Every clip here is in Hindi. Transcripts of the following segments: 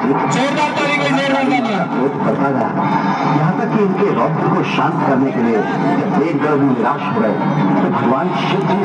जोरदार ताली को बताया। यहाँ तक कि इनके रौद्र को शांत करने के लिए एक गर्भ निराश हो गए तो भगवान शिव जी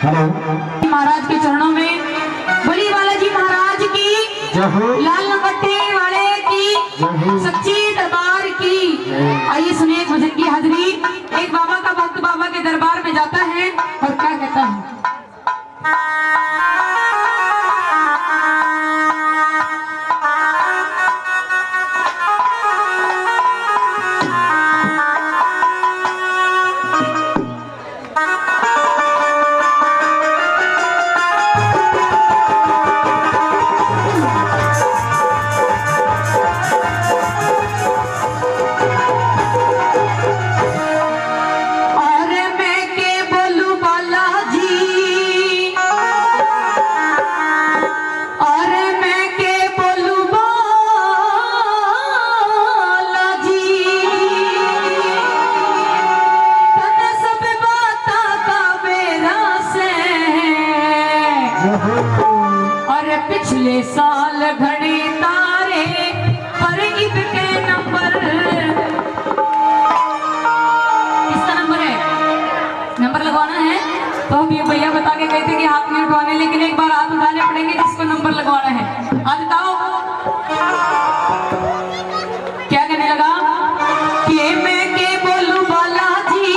महाराज के चरणों में बली बालाजी महाराज की, लाल लपट्टे वाले की, सच्ची दरबार की। आइए सुनिए भजन की हाजिरी। एक बाबा का भक्त बाबा के दरबार में जाता है और क्या कहता है। और पिछले साल घड़ी तारे पर ईद के नंबर, किसका नंबर है? नंबर लगवाना है तो हम ये भैया बता के गए थे कि हाथ नहीं उठवाने, लेकिन एक बार हाथ उठाने पड़ेंगे जिसको नंबर लगवाना है। आज बताओ क्या कहने लगा कि मैं के बोलूं बालाजी,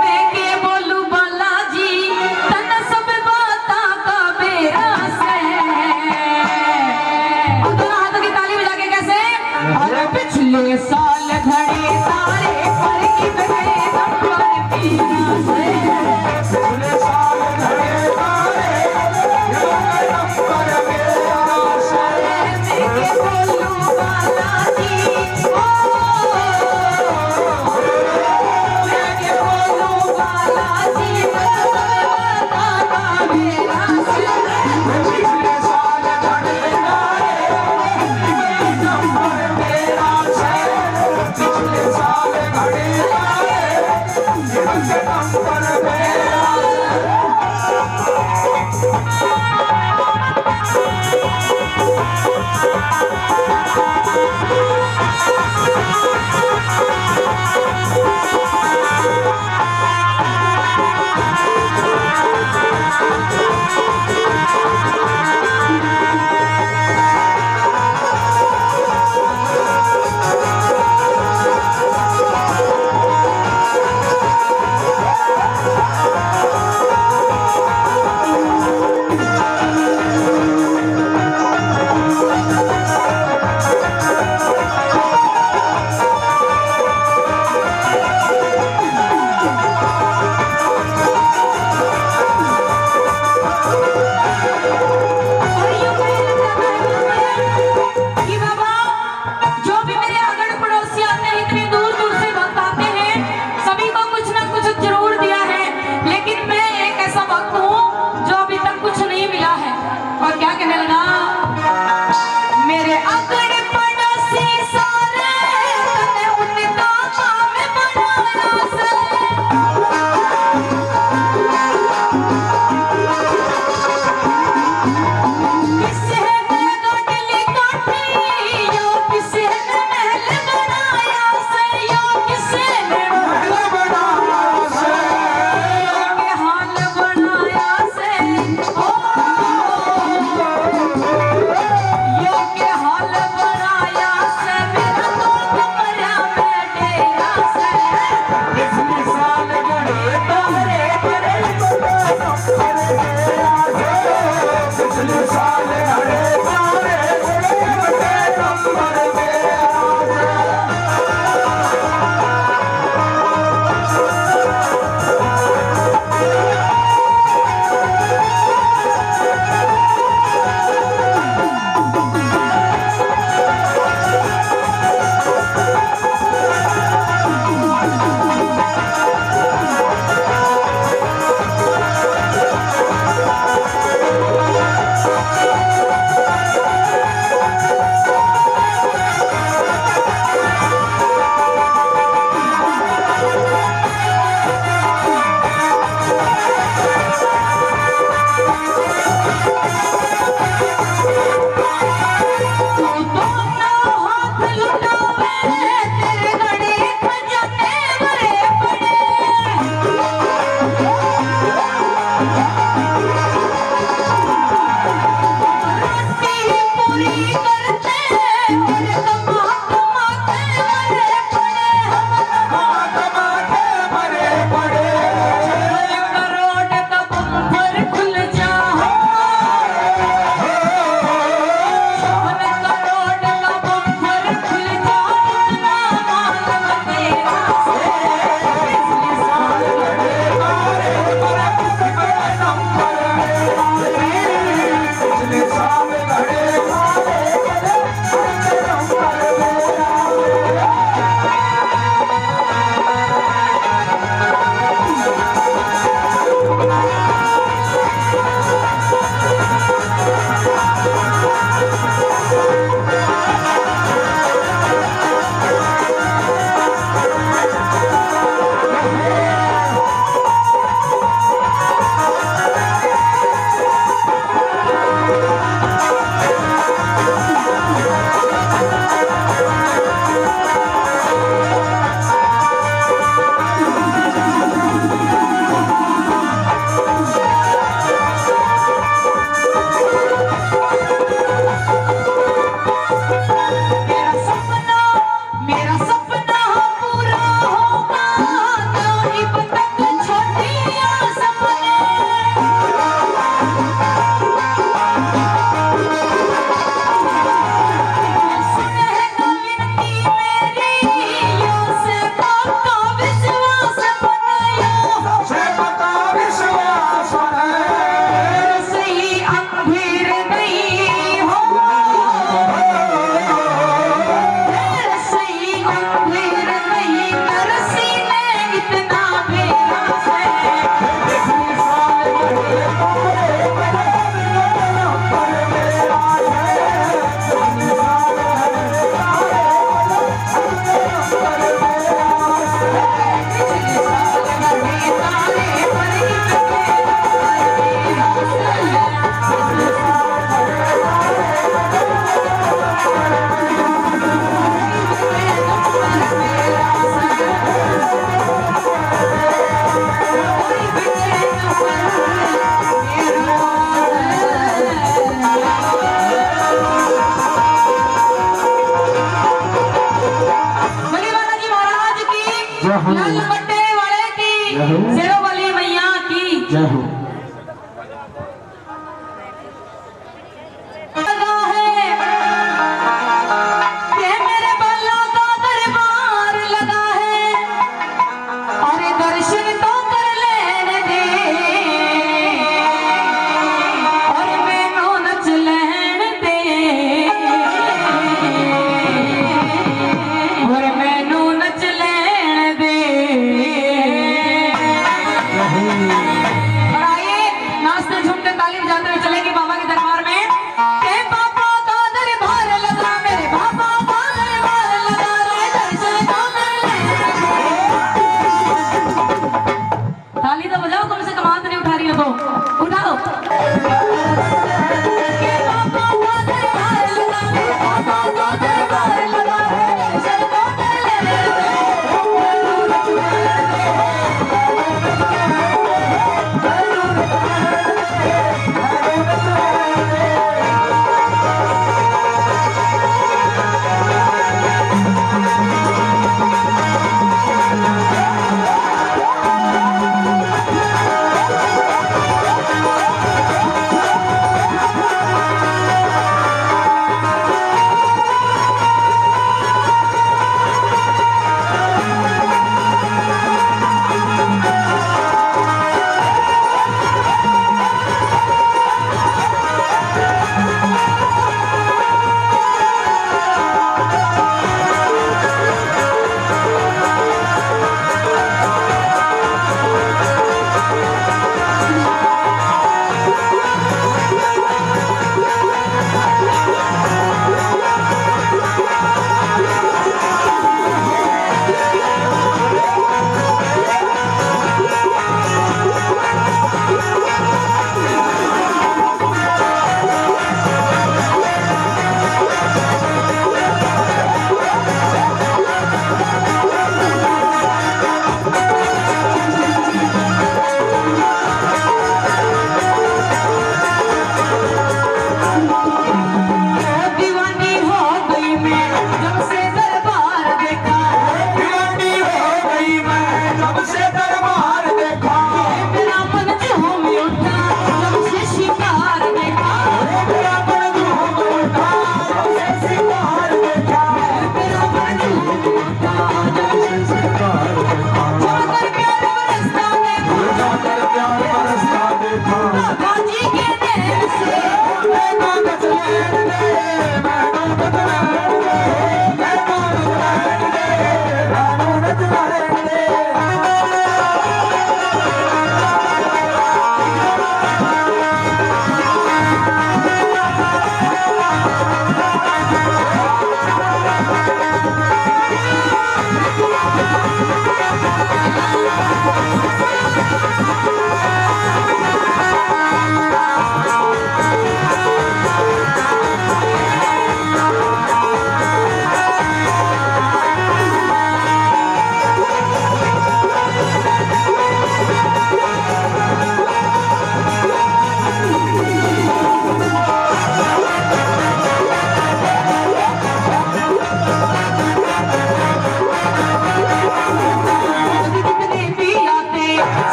मैं के बोलूं बालाजी, तन सब बाता का बेरा से। दोनों हाथों की ताली बजा के कैसे? और पिछले साल घड़े तारे पर की बगे नंबर पीरा से। पिछले साल घड़े तारे नंबर पीरा से। मैं के बोलूं बालाजी,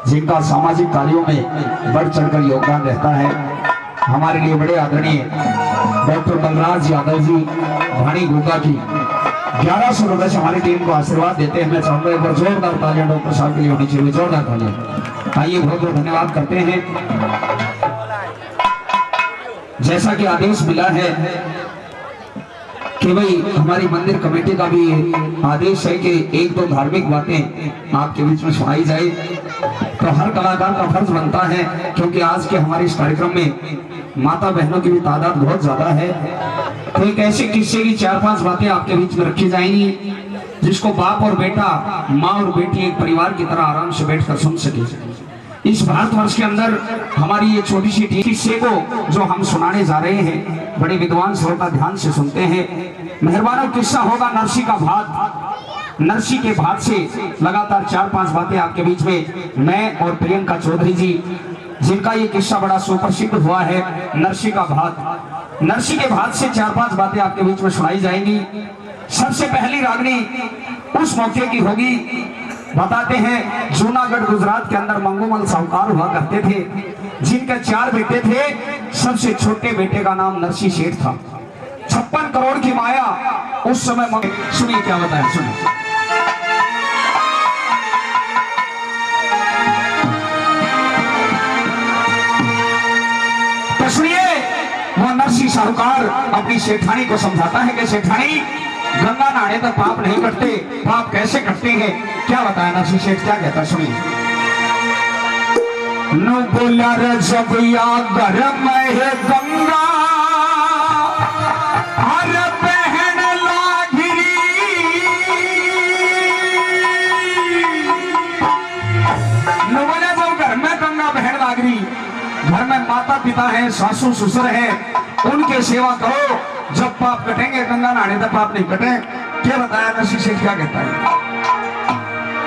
जिनका सामाजिक कार्यों में बढ़ चढ़कर योगदान रहता है। हमारे लिए बड़े आदरणीय डॉक्टर बलराज यादव जी भाणी गुगा की 1100 रुपए से हमारी टीम को आशीर्वाद देते हैं। मैं चाहूंगा एक बार जोरदार तालियां डॉक्टर साहब के लिए होनी चाहिए, जोरदार तालियां। आइए बहुत बहुत धन्यवाद करते हैं। जैसा कि आदेश मिला है कि भाई हमारी मंदिर कमेटी का भी आदेश है कि एक दो धार्मिक बातें आपके बीच में सुनाई जाए, तो हर कलाकार का फर्ज बनता है, क्योंकि आज के हमारे इस कार्यक्रम में माता बहनों की भी तादाद बहुत ज्यादा है। तो एक ऐसे किस्से की 4-5 बातें आपके बीच में रखी जाएंगी जिसको बाप और बेटा, माँ और बेटी एक परिवार की तरह आराम से बैठकर सुन सके। इस भारतवर्ष के अंदर हमारी ये छोटी सी किस्से को जो हम सुनाने जा रहे हैं, बड़े विद्वान श्रोता ध्यान से सुनते हैं। मेहरबाना किस्सा होगा नरसी का भात। नरसी के भात से लगातार 4-5 बातें आपके बीच में मैं और प्रियंका चौधरी जी, जिनका ये किस्सा बड़ा सुप्रसिद्ध हुआ है, नरसी का भात। नरसी के भात से 4-5 बातें आपके बीच में सुनाई जाएंगी। सबसे पहली रागनी उस मौके की होगी। बताते हैं जूनागढ़ गुजरात के अंदर मंगोमल साहूकार हुआ करते थे, जिनके 4 बेटे थे। सबसे छोटे बेटे का नाम नरसी सेठ था। 56 करोड़ की माया उस समय। सुनिए क्या बताया, सुनिए। तो सुनिए, वो नरसी साहूकार अपनी सेठानी को समझाता है कि सेठानी, गंगा नहाने तक पाप नहीं कटते। पाप कैसे कटते हैं, क्या बताया नरसी सेठ, क्या कहता है, सुनिए। नो बोला जब या गरम है गंगा, हर बहन लागिरी। नो बोला जब घर में गंगा बहन लागिरी, घर में माता पिता है, सासू ससुर है, उनके सेवा करो। जब पाप कटेंगे, गंगा नहाने तक पाप नहीं कटे। क्या बताया नरसी सेठ, क्या कहता है।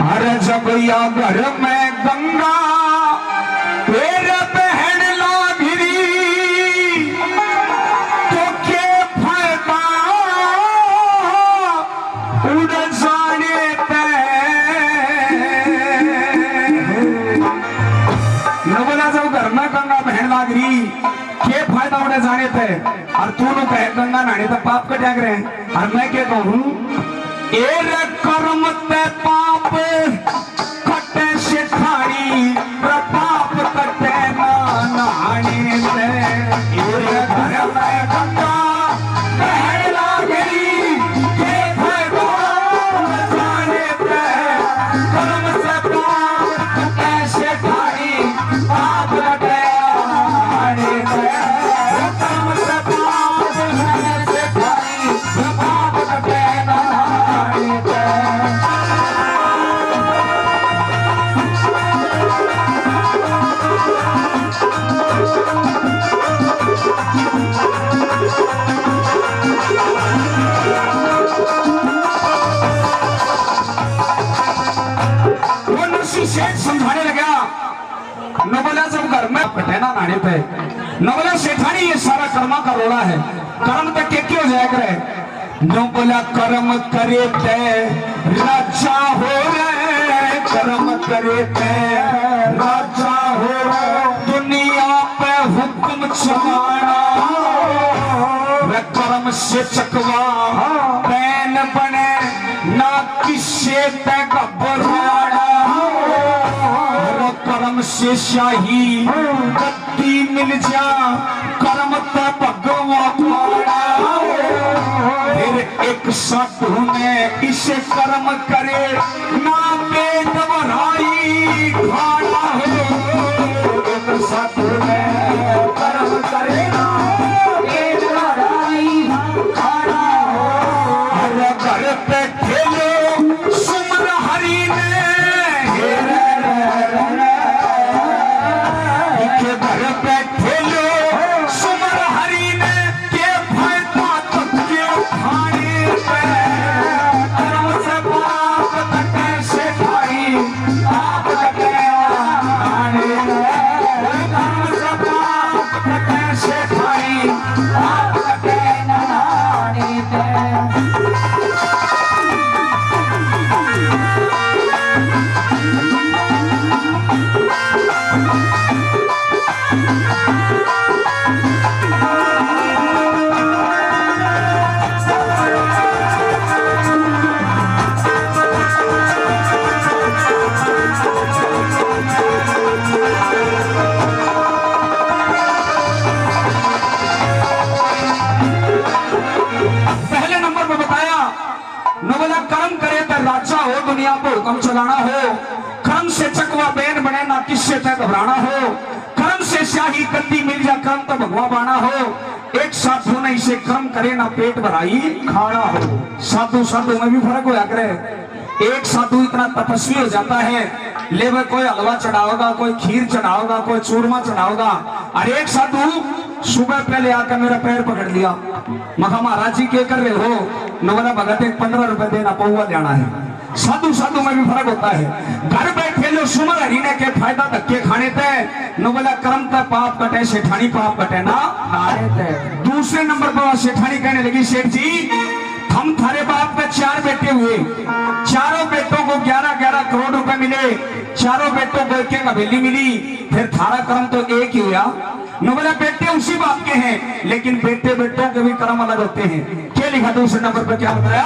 अरे जब या घर में गंगा तेरे बहन लागिरी, तो क्या फायदा उड़ जाने पे। बोला जब घर में गंगा बहन लागिरी, के फायदा उड़े जाने थे। और तू नो कहे गंगा नहाने तो पाप कटा करे। और मैं क्या कहूँ, ए रे कर्म ते पाप कटे सेठानी, पाप कटे ना नहाने से। ए रे घर में गंगा बहन लागिरी, के फायदा उड़े जाने थे। कर्म से पाप कटे सेठानी, पाप कटे नहाने से। समझाने लगा, न बोला जब घर में कटेना नहाने पे, न बोला सेठानी ये सारा कर्मा का रोड़ा है, कर्म तक के क्यों जाया करे। न बोला कर्म करे ते राजा हो रे, कर्म करे ते राजा हो रे। दुनिया पे हुक्म चलाना, वे कर्म से चकवा पैन बने, ना किसे ते घबराना। कर्म से शाही गद्दी मिल जा, कर्म ते भगवा पाड़ा। फिर एक साधु ने इसे कर्म करे, ना पेट भराई खाना हो। एक साधु ने कर्म करे, ना पेट भराई खाना हो। हर घर पे खेलो सुमर हरि ने, घर पे खेलो सुमर हरि ने, के फायदा तक क्यों खाने पे। कर्म से पाप कटे सेठानी, पाप कटे नहाने पे। कर्म से पाप कटे सेठानी, पाप कटे नहाने पे। हुक्म चलाना हो, कर्म से चकवा बैन बने ना किससे तय घबराना हो, कर्म से शाही गद्दी मिल जा कर्म तो भगवा बाना हो, एक साधु ने इसे कर्म करे ना पेट भराई खाना हो। साधु साधु में भी फर्क होया करे। एक साधु इतना तपस्वी हो जाता है, ले वह कोई हलवा चढ़ाओगा, कोई खीर चढ़ाओगा, कोई चूरमा चढ़ाओगा, और एक साधु सुबह पहले आकर मेरा पैर पकड़ लिया, मखा महाराज जी क्या कर रहे हो, नवला भगत एक 15 रुपए देना पौवा लेना है। साधु साधु में भी फर्क होता है। घर बैठे लो सुमर हरीने के फायदा धक्के खाने थे, नवला कर्म का पाप कटे सेठानी पाप कटे ना नारे थे। दूसरे नंबर पर सेठानी कहने लगी, सेठ जी हम थारे बाप में 4 बेटे हुए, चारों बेटों को 11-11 करोड़ रुपए मिले, चारों बेटों को एक हवेली मिली, फिर थारा कर्म तो एक ही हुआ। नवला बेटे उसी बाप के हैं, लेकिन बेटे बेटों के भी कर्म अलग होते हैं। क्या लिखा दूसरे नंबर पर, क्या बताया?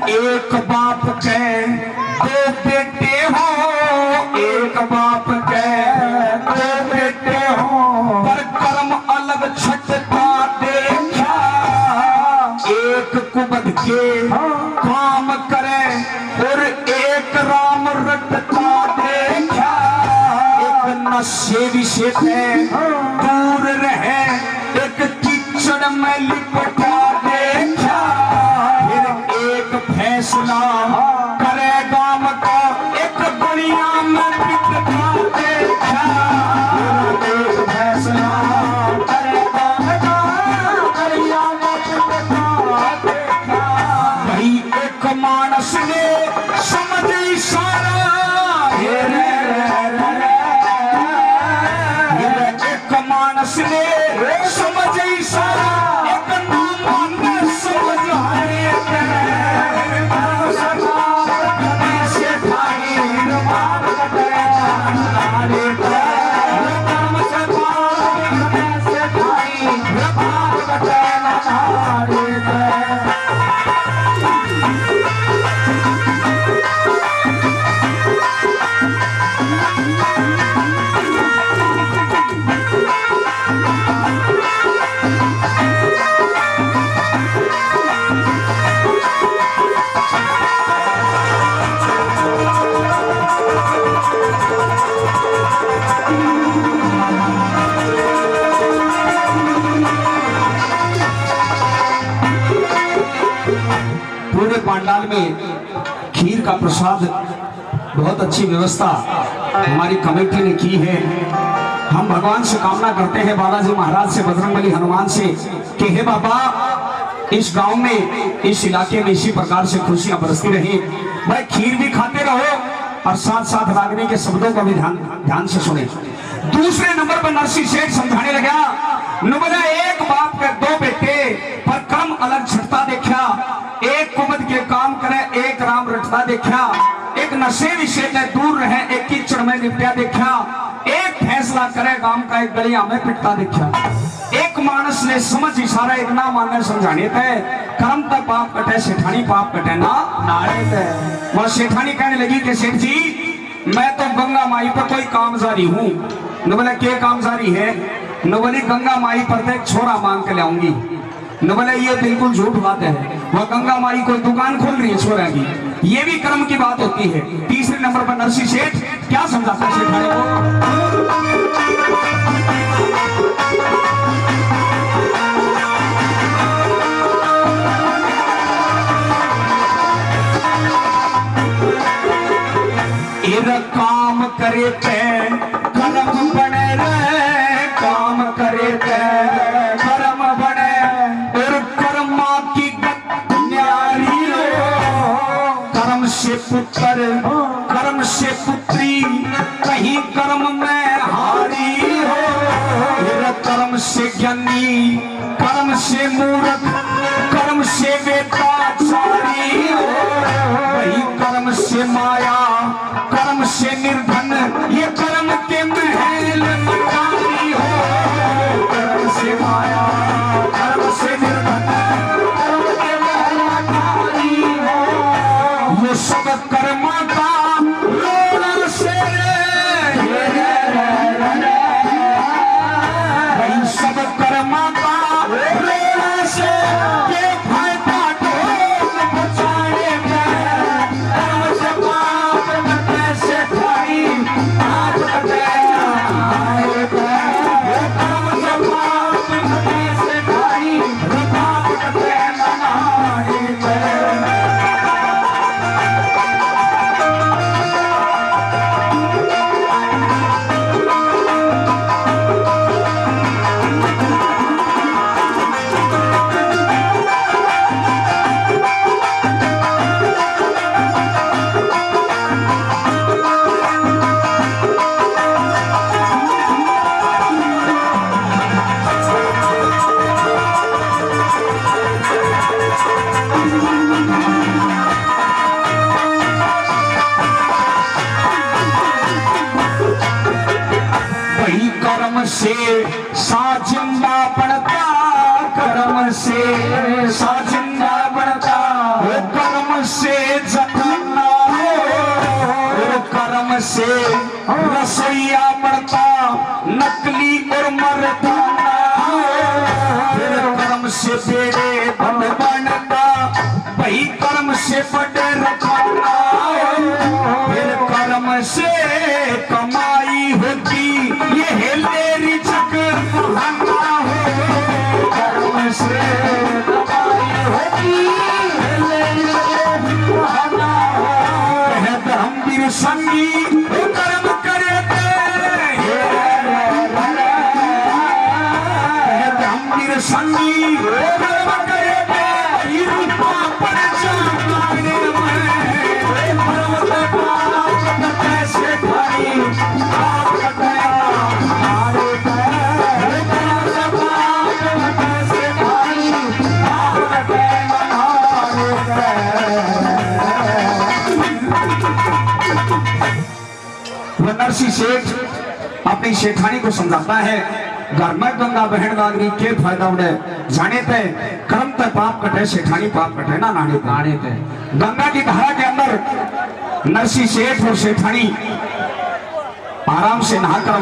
एक बाप के 2 बेटे हो, एक बाप के 2 बेटे हो, पर कर्म अलग छटता देखा, एक कुबद के काम करे और एक राम रटता देखा, एक नशे विषय दूर रहे, एक कीचड़ में लिपटा देखा, फैसला करे गाम का एक दुनिया में बिकता देखा, एक फैसला करे गाम का दुनिया में बिकता देखा। भाई एक मानस ने समझ इशारा, एक मानस ने समझ इशारा, एक नाम ने समझ आए पंडाल में खीर का प्रसाद बहुत अच्छी व्यवस्था हमारी कमेटी ने की है। हम भगवान से कामना करते हैं, बालाजी महाराज से, बजरंगबली हनुमान से, कि हे बाबा इस गांव में, इस इलाके में इसी प्रकार से खुशियां बरसती रही। भाई खीर भी खाते रहो और साथ साथ रागनी के शब्दों का भी ध्यान से सुने। दूसरे नंबर पर नरसिंह सेठ समझाने लगा, नुबला एक बाप के 2 बेटे, पर कर्म अलग छटता देखा, एक कुमद के काम करे, एक राम रटता देखा, एक नशे विषय में दूर रहे, एक कीचड़ में लिपटा देखा, एक फैसला करे गांव का, एक गलिया में पिटता देखा। एक मानस ने समझ इशारा, एक ना मानने समझाने थे, कर्म का पाप कटे सेठानी पाप कटे ना नारे थे। वह सेठानी कहने लगी कि सेठ जी मैं तो गंगा माई पर कोई कामजारी हूँ। न बोले क्या कामजारी है? न बोली गंगा माई पर एक छोरा मांग के लाऊंगी। न बोले ये बिल्कुल झूठ बात है, वह गंगा माई कोई दुकान खोल रही है छोरा की, ये भी कर्म की बात होती है। तीसरे नंबर पर नरसिंह सेठ क्या समझाता है सेठानी को? काम करे थे कर्म बने रे, काम करे थे कर्म बने, और कर्मा की गत न्यारी हो। कर्म से पुत्र कर्म से पुत्री, कहीं कर्म में हारी हो। कर्म से ज्ञानी कर्म से मूर्ख, कर्म से वेदाचारी हो। वही कर्म से माया कर्म से निर्धन, ये से साजिंदा बनता, कर्म से साजिंदा बनता, वो कर्म से जताना हो, कर्म से रसोईया बनता, नकली और मर्दाना, फिर कर्म से बेड़े बंद बनता, वही कर्म से बड़े रखना, फिर कर्म से कमाई होती, ये है तेरी चक्र बहाना हो, कर्म से कमाई होती, बहाना हो, कहत हम बीर संगी कर्म करे संगी कर्म करे पड़ जाने में कैसे भाई आप हमारे कैसे भाई वो नरसी सेठ अपनी शेठानी को समझाता है, घर में गंगा बहन गागरी के फायदा उड़े, जाने ते कर्म ते पाप कटे, शेठानी पाप कटे ना नाने ते गंगा की धारा के अंदर नरसी सेठ और शेठानी आराम से नहा कर